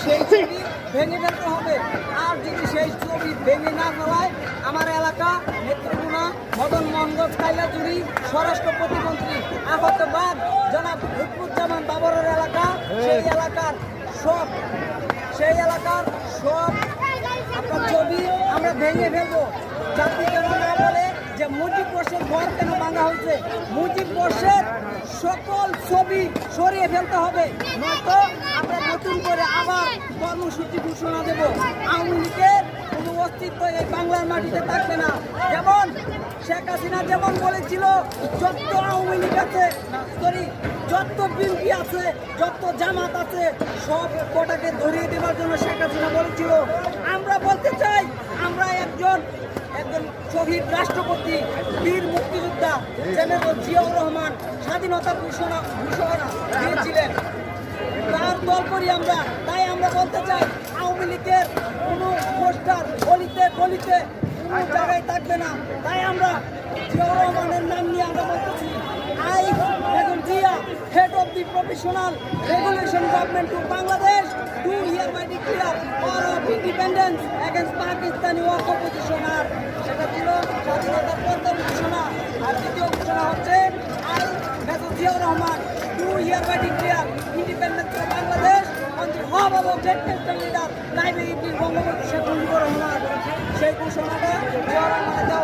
সেই ছবি ভেঙে ফেলতে হবে। আর যদি সেই ছবি ভেঙে না ফেলায় আমার এলাকা নেত্রকোনা মদন মোহনগঞ্জ কাইলাচুরি স্বরাষ্ট্র প্রতিমন্ত্রী আহতবাদ জনাব লুৎফুজ্জামান বাবরের এলাকা, সেই এলাকার সব আপনার ছবি আমরা ভেঙে ফেলবো। জাতি কেন না বলে যে মুজিব বর্ষের ঘর কেন ভাঙা হয়েছে, মুজিব বর্ষের সকল ছবি সরিয়ে ফেলতে হবে, নয়তো আমরা নতুন করে আবার কর্মসূচি ঘোষণা দেব। আওয়ামী লীগের কোনো অস্তিত্ব এই বাংলার মাটিতে থাকবে না। যেমন শেখ হাসিনা যেমন বলেছিল যত আওয়ামী লীগ আছে, যত বিএনপি আছে, যত জামাত আছে, সব কটাকে ধরিয়ে দেওয়ার জন্য শেখ হাসিনা বলেছিল। আমরা বলতে চাই, আমরা একজন শহীদ রাষ্ট্রপতি বীর মুক্তিযোদ্ধা জেনারেল জিয়াউর রহমান স্বাধীনতা ঘোষণা দিয়েছিলেন, তার দল করি আমরা। তাই আমরা বলতে চাই আওয়ামী লীগের কোনো পোস্টার গলিতে গলিতে কোনো জায়গায় থাকবে না। তাই আমরা জিয়াউর রহমানের নাম নিয়ে আমরা বলতেছি, I Begum Zia, head of the professional regulation government to Bangladesh, do hereby declare war of independence against Pakistani oppositioner। সেটা ছিল স্বাধীনতার প্রথম ঘোষণা। আর দ্বিতীয় ঘোষণা হচ্ছে, I Begum Ziaur Rahman do hereby declare independence of Bangladesh on the behalf of our great national leader, Naib Bangabandhu Sheikh Mujibur Rahman। সেই ঘোষণাটা জিয়াউর রহমানের দেওয়া